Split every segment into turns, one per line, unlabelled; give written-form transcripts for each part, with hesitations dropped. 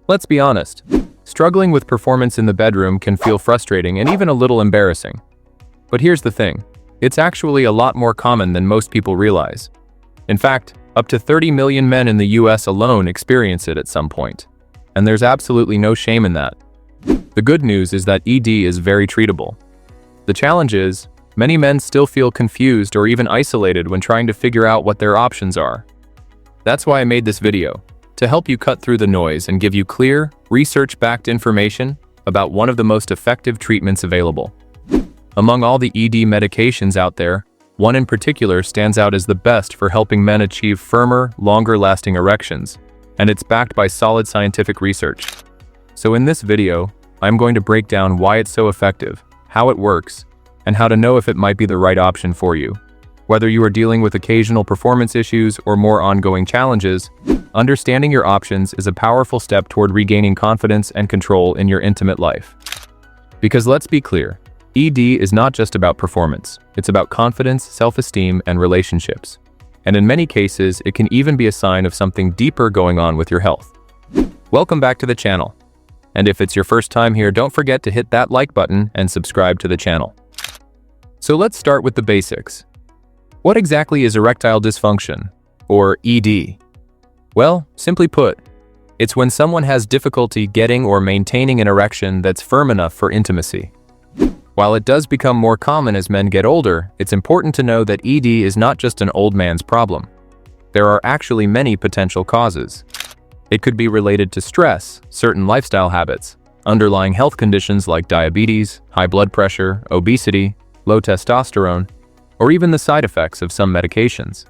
Let's be honest, struggling with performance in the bedroom can feel frustrating and even a little embarrassing. But here's the thing, it's actually a lot more common than most people realize. In fact, up to 30 million men in the US alone experience it at some point. And there's absolutely no shame in that. The good news is that ED is very treatable. The challenge is, many men still feel confused or even isolated when trying to figure out what their options are. That's why I made this video, to help you cut through the noise and give you clear, research-backed information about one of the most effective treatments available. Among all the ED medications out there, one in particular stands out as the best for helping men achieve firmer, longer-lasting erections, and it's backed by solid scientific research. So in this video, I'm going to break down why it's so effective, how it works, and how to know if it might be the right option for you. Whether you are dealing with occasional performance issues or more ongoing challenges, understanding your options is a powerful step toward regaining confidence and control in your intimate life. Because let's be clear, ED is not just about performance, it's about confidence, self-esteem, and relationships. And in many cases, it can even be a sign of something deeper going on with your health. Welcome back to the channel. And if it's your first time here, don't forget to hit that like button and subscribe to the channel. So let's start with the basics. What exactly is erectile dysfunction, or ED? Well, simply put, it's when someone has difficulty getting or maintaining an erection that's firm enough for intimacy. While it does become more common as men get older, it's important to know that ED is not just an old man's problem. There are actually many potential causes. It could be related to stress, certain lifestyle habits, underlying health conditions like diabetes, high blood pressure, obesity, low testosterone, or even the side effects of some medications.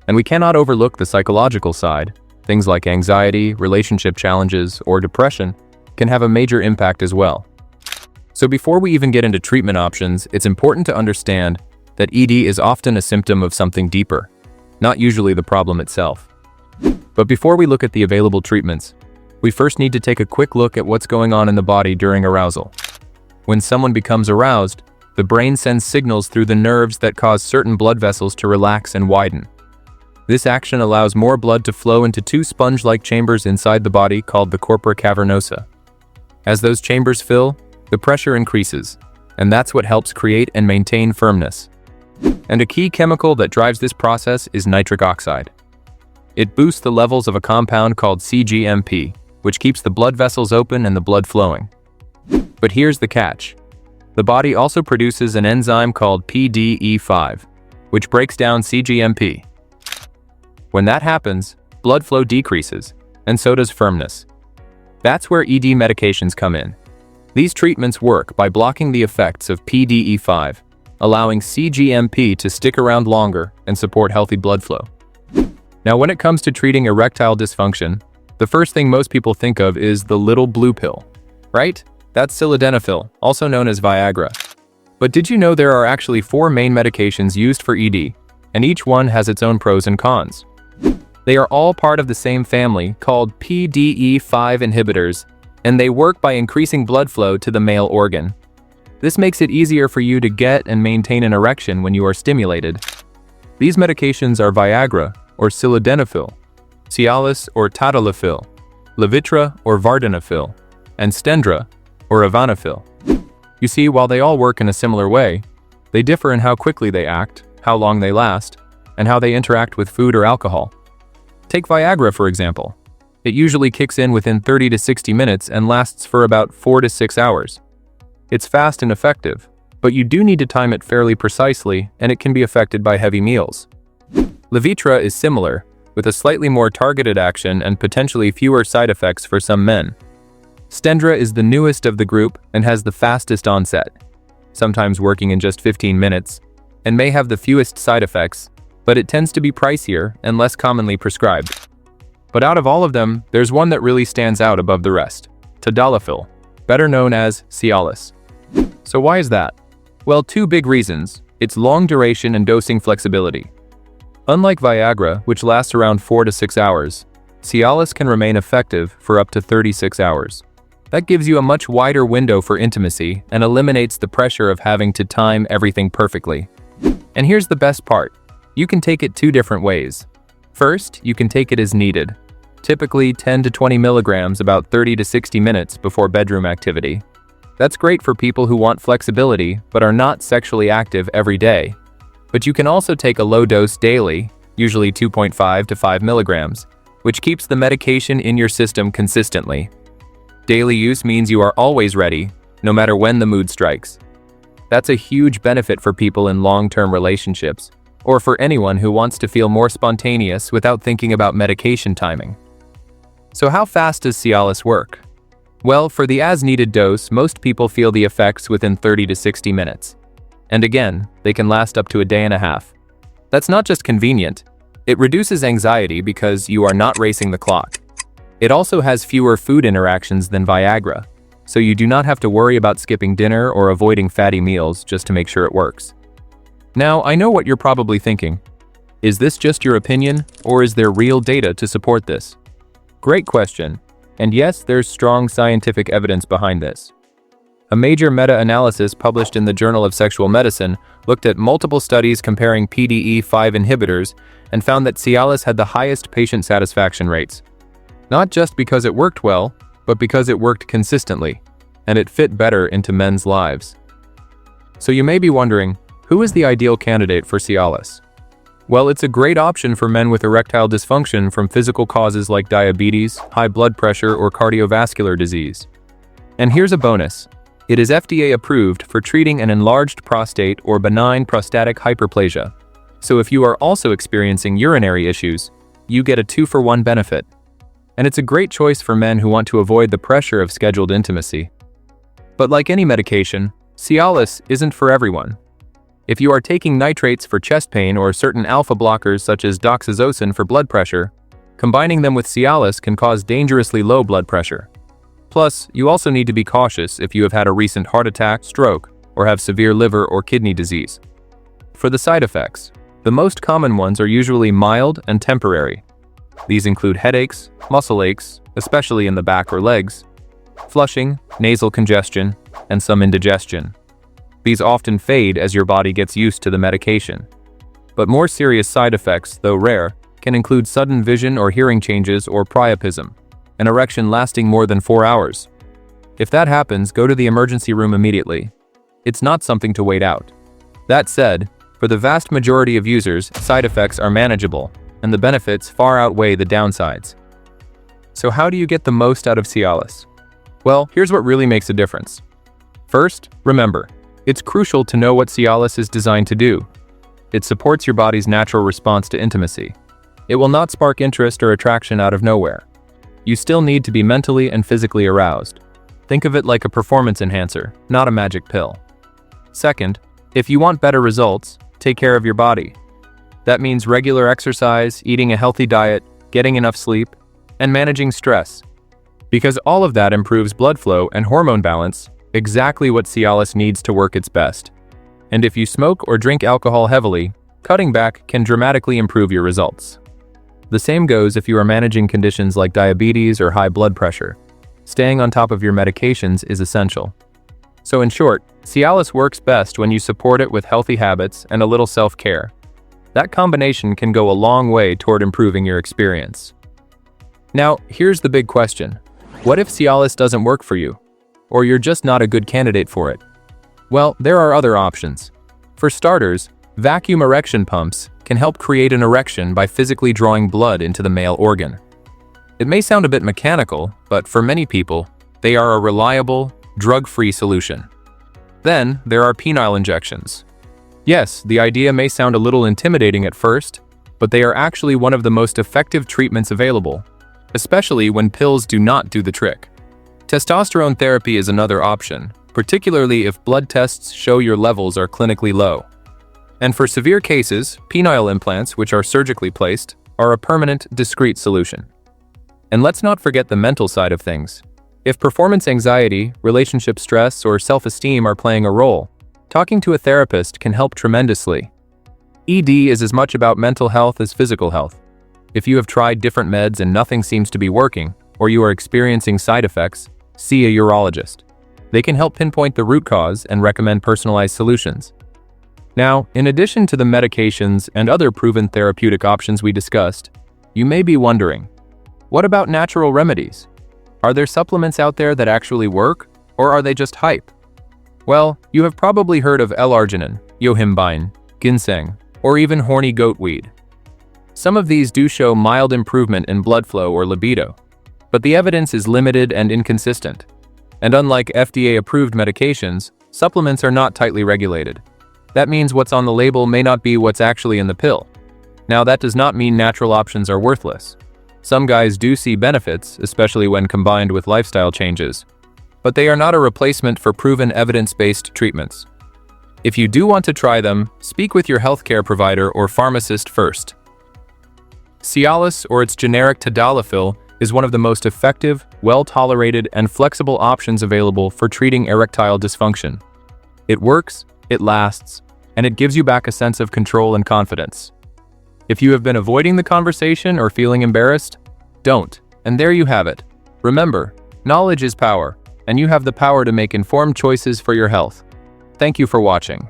And we cannot overlook the psychological side. Things like anxiety, relationship challenges, or depression can have a major impact as well. So before we even get into treatment options, it's important to understand that ED is often a symptom of something deeper, not usually the problem itself. But before we look at the available treatments, we first need to take a quick look at what's going on in the body during arousal. When someone becomes aroused, the brain sends signals through the nerves that cause certain blood vessels to relax and widen. This action allows more blood to flow into two sponge-like chambers inside the body called the corpora cavernosa. As those chambers fill, the pressure increases, and that's what helps create and maintain firmness. And a key chemical that drives this process is nitric oxide. It boosts the levels of a compound called cGMP, which keeps the blood vessels open and the blood flowing. But here's the catch. The body also produces an enzyme called PDE5, which breaks down cGMP. When that happens, blood flow decreases, and so does firmness. That's where ED medications come in. These treatments work by blocking the effects of PDE5, allowing cGMP to stick around longer and support healthy blood flow. Now, when it comes to treating erectile dysfunction, the first thing most people think of is the little blue pill, right? That's sildenafil, also known as Viagra. But did you know there are actually 4 main medications used for ED, and each one has its own pros and cons? They are all part of the same family called PDE5 inhibitors, and they work by increasing blood flow to the male organ. This makes it easier for you to get and maintain an erection when you are stimulated. These medications are Viagra, or sildenafil, Cialis or tadalafil, Levitra or vardenafil, and Stendra or avanafil. You see, while they all work in a similar way, they differ in how quickly they act, how long they last, and how they interact with food or alcohol. Take Viagra, for example. It usually kicks in within 30 to 60 minutes and lasts for about 4 to 6 hours. It's fast and effective, but you do need to time it fairly precisely, and it can be affected by heavy meals. Levitra is similar, with a slightly more targeted action and potentially fewer side effects for some men. Stendra is the newest of the group and has the fastest onset, sometimes working in just 15 minutes, and may have the fewest side effects, but it tends to be pricier and less commonly prescribed. But out of all of them, there's one that really stands out above the rest, tadalafil, better known as Cialis. So why is that? Well, 2 big reasons: its long duration and dosing flexibility. Unlike Viagra, which lasts around 4 to 6 hours, Cialis can remain effective for up to 36 hours. That gives you a much wider window for intimacy and eliminates the pressure of having to time everything perfectly. And here's the best part. You can take it 2 different ways. First, you can take it as needed. typically 10 to 20 milligrams about 30 to 60 minutes before bedroom activity. That's great for people who want flexibility but are not sexually active every day. But you can also take a low dose daily, usually 2.5 to 5 milligrams, which keeps the medication in your system consistently. Daily use means you are always ready, no matter when the mood strikes. That's a huge benefit for people in long-term relationships, or for anyone who wants to feel more spontaneous without thinking about medication timing. So how fast does Cialis work? Well, for the as-needed dose, most people feel the effects within 30 to 60 minutes. And again, they can last up to a day and a half. That's not just convenient, it reduces anxiety because you are not racing the clock. It also has fewer food interactions than Viagra, so you do not have to worry about skipping dinner or avoiding fatty meals just to make sure it works. Now, I know what you're probably thinking. Is this just your opinion, or is there real data to support this? Great question, and yes, there's strong scientific evidence behind this. A major meta-analysis published in the Journal of Sexual Medicine looked at multiple studies comparing PDE5 inhibitors and found that Cialis had the highest patient satisfaction rates. Not just because it worked well, but because it worked consistently, and it fit better into men's lives. So you may be wondering, who is the ideal candidate for Cialis? Well, it's a great option for men with erectile dysfunction from physical causes like diabetes, high blood pressure, or cardiovascular disease. And here's a bonus. It is FDA approved for treating an enlarged prostate or benign prostatic hyperplasia. So if you are also experiencing urinary issues, you get a 2-for-1 benefit. And it's a great choice for men who want to avoid the pressure of scheduled intimacy. But like any medication, Cialis isn't for everyone. If you are taking nitrates for chest pain or certain alpha blockers such as doxazosin for blood pressure, combining them with Cialis can cause dangerously low blood pressure. Plus, you also need to be cautious if you have had a recent heart attack, stroke, or have severe liver or kidney disease. For the side effects, the most common ones are usually mild and temporary. These include headaches, muscle aches, especially in the back or legs, flushing, nasal congestion, and some indigestion. These often fade as your body gets used to the medication. But more serious side effects, though rare, can include sudden vision or hearing changes or priapism, an erection lasting more than 4 hours. If that happens, go to the emergency room immediately. It's not something to wait out. That said, for the vast majority of users, side effects are manageable, and the benefits far outweigh the downsides. So how do you get the most out of Cialis? Well, here's what really makes a difference. First, remember, it's crucial to know what Cialis is designed to do. It supports your body's natural response to intimacy. It will not spark interest or attraction out of nowhere. You still need to be mentally and physically aroused. Think of it like a performance enhancer, not a magic pill. Second, if you want better results, take care of your body. That means regular exercise, eating a healthy diet, getting enough sleep, and managing stress. Because all of that improves blood flow and hormone balance, exactly what Cialis needs to work its best. And if you smoke or drink alcohol heavily, cutting back can dramatically improve your results. The same goes if you are managing conditions like diabetes or high blood pressure. Staying on top of your medications is essential. So in short, Cialis works best when you support it with healthy habits and a little self-care. That combination can go a long way toward improving your experience. Now, here's the big question. What if Cialis doesn't work for you? Or you're just not a good candidate for it? Well, there are other options. For starters, vacuum erection pumps can help create an erection by physically drawing blood into the male organ. It may sound a bit mechanical, but for many people, they are a reliable, drug-free solution. Then, there are penile injections. Yes, the idea may sound a little intimidating at first, but they are actually one of the most effective treatments available, especially when pills do not do the trick. Testosterone therapy is another option, particularly if blood tests show your levels are clinically low. And for severe cases, penile implants, which are surgically placed, are a permanent, discreet solution. And let's not forget the mental side of things. If performance anxiety, relationship stress, or self-esteem are playing a role, talking to a therapist can help tremendously. ED is as much about mental health as physical health. If you have tried different meds and nothing seems to be working, or you are experiencing side effects, see a urologist. They can help pinpoint the root cause and recommend personalized solutions. Now, in addition to the medications and other proven therapeutic options we discussed, you may be wondering, What about natural remedies? Are there supplements out there that actually work, or are they just hype? Well, you have probably heard of L-arginine, yohimbine, ginseng, or even horny goat weed. Some of these do show mild improvement in blood flow or libido, but the evidence is limited and inconsistent. And unlike FDA-approved medications, supplements are not tightly regulated. That means what's on the label may not be what's actually in the pill. Now, that does not mean natural options are worthless. Some guys do see benefits, especially when combined with lifestyle changes, but they are not a replacement for proven evidence-based treatments. If you do want to try them, speak with your healthcare provider or pharmacist first. Cialis, or its generic tadalafil, is one of the most effective, well-tolerated, and flexible options available for treating erectile dysfunction. It works, it lasts, and it gives you back a sense of control and confidence. If you have been avoiding the conversation or feeling embarrassed, don't. And there you have it. Remember, knowledge is power, and you have the power to make informed choices for your health. Thank you for watching.